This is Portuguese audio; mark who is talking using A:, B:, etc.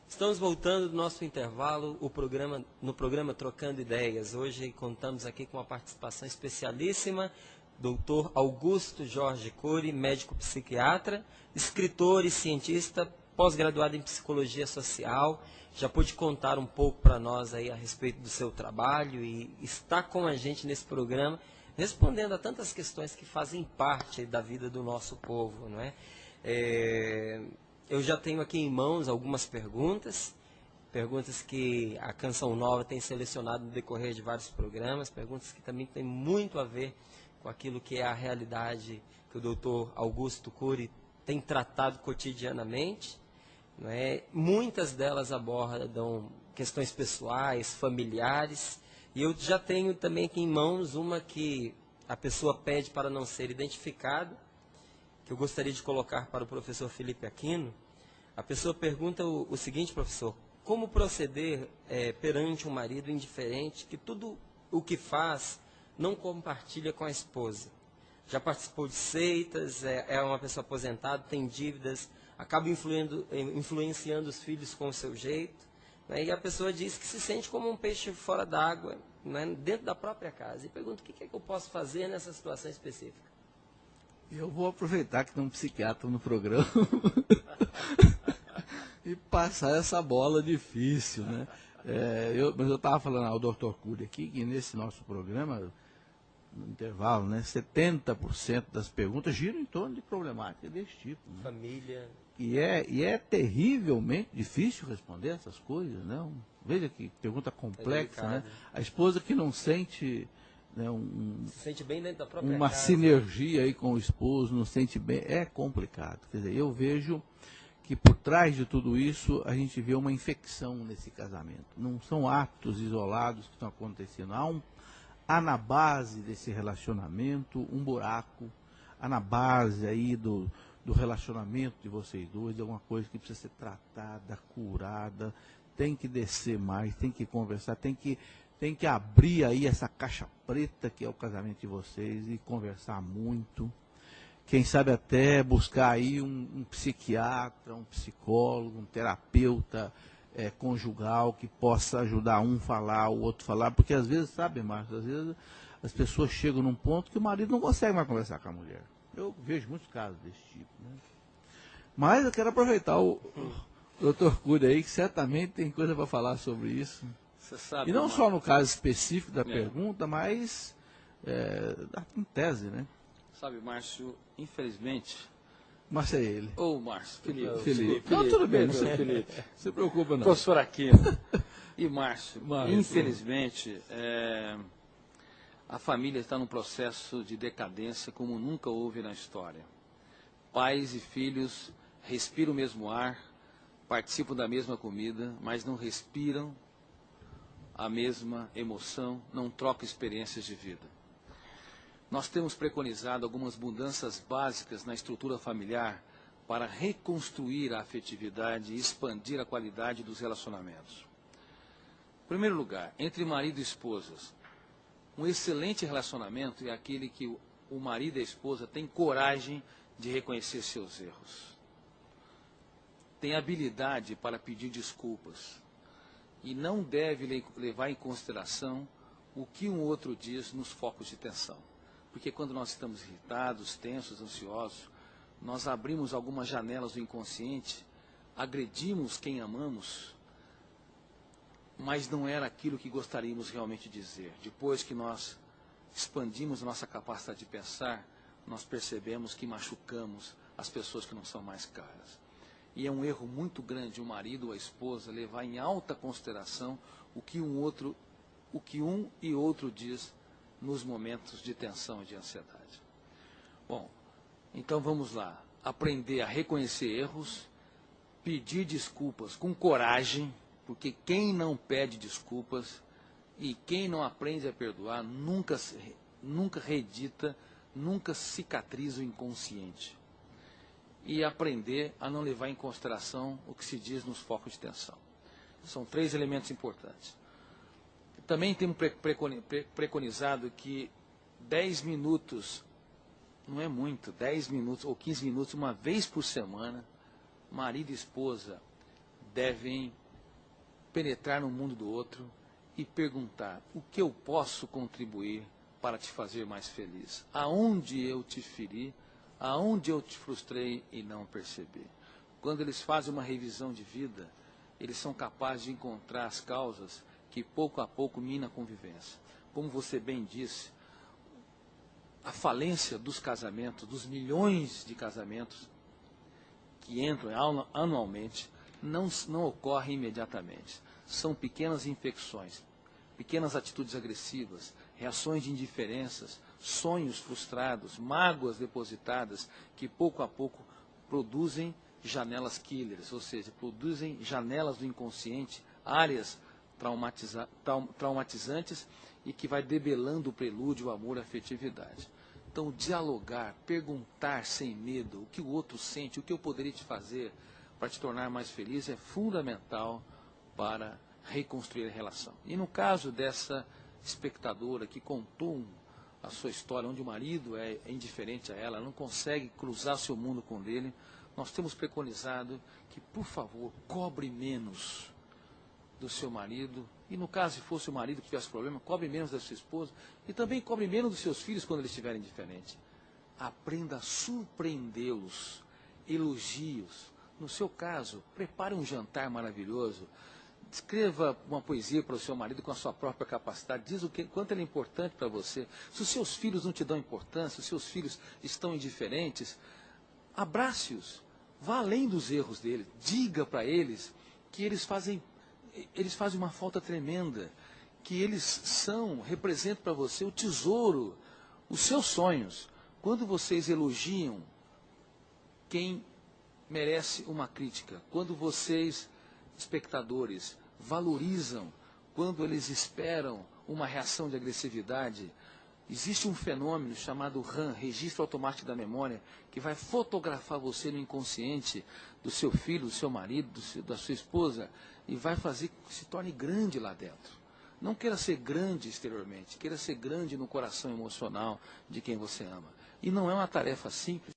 A: Estamos voltando do nosso intervalo, no programa Trocando Ideias. Hoje contamos aqui com uma participação especialíssima, Dr. Augusto Jorge Cury, médico psiquiatra, escritor e cientista, pós-graduado em psicologia social. Já pôde contar um pouco para nós aí a respeito do seu trabalho e está com a gente nesse programa, respondendo a tantas questões que fazem parte da vida do nosso povo, não é? Eu já tenho aqui em mãos algumas perguntas que a Canção Nova tem selecionado no decorrer de vários programas, perguntas que também têm muito a ver com aquilo que é a realidade que o Dr. Augusto Cury tem tratado cotidianamente. Não é? Muitas delas abordam questões pessoais, familiares, e eu já tenho também aqui em mãos uma que a pessoa pede para não ser identificado, que eu gostaria de colocar para o professor Felipe Aquino. A pessoa pergunta o seguinte, professor: como proceder perante um marido indiferente que tudo o que faz não compartilha com a esposa? Já participou de seitas, é uma pessoa aposentada, tem dívidas, acaba influenciando os filhos com o seu jeito, né? E a pessoa diz que se sente como um peixe fora d'água, né, dentro da própria casa. E pergunta: o que é que eu posso fazer nessa situação específica?
B: Eu vou aproveitar que tem um psiquiatra no programa e passar essa bola difícil, né? Mas eu estava falando ao Dr. Cury aqui que nesse nosso programa, no intervalo, né, 70% das perguntas giram em torno de problemática desse tipo, né?
A: Família.
B: E é terrivelmente difícil responder essas coisas, né? Veja que pergunta complexa, né? A esposa que não sente, né,
A: se sente bem dentro da própria
B: uma
A: casa.
B: sinergia aí com o esposo, não sente bem, é complicado. Quer dizer, eu vejo que por trás de tudo isso a gente vê uma infecção nesse casamento. Não são atos isolados que estão acontecendo. Há na base desse relacionamento um buraco, há na base aí do relacionamento de vocês dois, de alguma coisa que precisa ser tratada, curada, tem que descer mais, tem que conversar, tem que abrir aí essa caixa preta que é o casamento de vocês e conversar muito. Quem sabe até buscar aí um psiquiatra, um psicólogo, um terapeuta conjugal que possa ajudar um a falar, o outro a falar, porque às vezes, sabe, Márcio, às vezes as pessoas chegam num ponto que o marido não consegue mais conversar com a mulher. Eu vejo muitos casos desse tipo, né? Mas eu quero aproveitar o Dr. Cury aí, que certamente tem coisa para falar sobre isso.
C: Você sabe,
B: E não
C: Márcio,
B: só no caso específico da pergunta, mas em tese, né?
C: Sabe, Márcio, infelizmente...
B: Márcio é ele.
C: Ô, Márcio, Felipe.
B: Não, tudo bem, não
C: Felipe.
B: se preocupa não.
C: Professor Aquino. E Márcio, infelizmente, a família está num processo de decadência como nunca houve na história. Pais e filhos respiram o mesmo ar, participam da mesma comida, mas não respiram a mesma emoção, não trocam experiências de vida. Nós temos preconizado algumas mudanças básicas na estrutura familiar para reconstruir a afetividade e expandir a qualidade dos relacionamentos. Em primeiro lugar, entre marido e esposas, um excelente relacionamento é aquele que o marido e a esposa têm coragem de reconhecer seus erros. Tem habilidade para pedir desculpas e não deve levar em consideração o que um outro diz nos focos de tensão. Porque quando nós estamos irritados, tensos, ansiosos, nós abrimos algumas janelas do inconsciente, agredimos quem amamos, mas não era aquilo que gostaríamos realmente de dizer. Depois que nós expandimos nossa capacidade de pensar, nós percebemos que machucamos as pessoas que não são mais caras. E é um erro muito grande o marido ou a esposa levar em alta consideração o que um e outro diz nos momentos de tensão e de ansiedade. Bom, então vamos lá. Aprender a reconhecer erros, pedir desculpas com coragem, porque quem não pede desculpas e quem não aprende a perdoar nunca reedita, nunca cicatriza o inconsciente. E aprender a não levar em consideração o que se diz nos focos de tensão. São 3 elementos importantes. Também temos preconizado que 10 minutos, não é muito, 10 minutos ou 15 minutos, uma vez por semana, marido e esposa devem penetrar no mundo do outro e perguntar: o que eu posso contribuir para te fazer mais feliz? Aonde eu te feri? Aonde eu te frustrei e não percebi? Quando eles fazem uma revisão de vida, eles são capazes de encontrar as causas que pouco a pouco minam a convivência. Como você bem disse, a falência dos casamentos, dos milhões de casamentos que entram anualmente, não ocorre imediatamente. São pequenas infecções, pequenas atitudes agressivas, reações de indiferenças, sonhos frustrados, mágoas depositadas, que pouco a pouco produzem janelas killers, ou seja, produzem janelas do inconsciente, áreas traumatizantes e que vai debelando o prelúdio, o amor, a afetividade. Então, dialogar, perguntar sem medo o que o outro sente, o que eu poderia te fazer para te tornar mais feliz é fundamental para reconstruir a relação. E no caso dessa espectadora que contou a sua história, onde o marido é indiferente a ela, não consegue cruzar o seu mundo com o dele, nós temos preconizado que, por favor, cobre menos do seu marido, e no caso, se fosse o marido que tivesse problema, cobre menos da sua esposa, e também cobre menos dos seus filhos quando eles estiverem diferentes. Aprenda a surpreendê-los, elogios. No seu caso, prepare um jantar maravilhoso, escreva uma poesia para o seu marido com a sua própria capacidade, diz quanto ele é importante para você. Se os seus filhos não te dão importância, se os seus filhos estão indiferentes, abrace-os, vá além dos erros deles, diga para eles que eles fazem uma falta tremenda, que eles representam para você o tesouro, os seus sonhos. Quando vocês elogiam quem merece uma crítica, quando vocês, espectadores, valorizam, quando eles esperam uma reação de agressividade, existe um fenômeno chamado RAM, Registro Automático da Memória, que vai fotografar você no inconsciente do seu filho, do seu marido, da sua esposa, e vai fazer que se torne grande lá dentro. Não queira ser grande exteriormente, queira ser grande no coração emocional de quem você ama. E não é uma tarefa simples.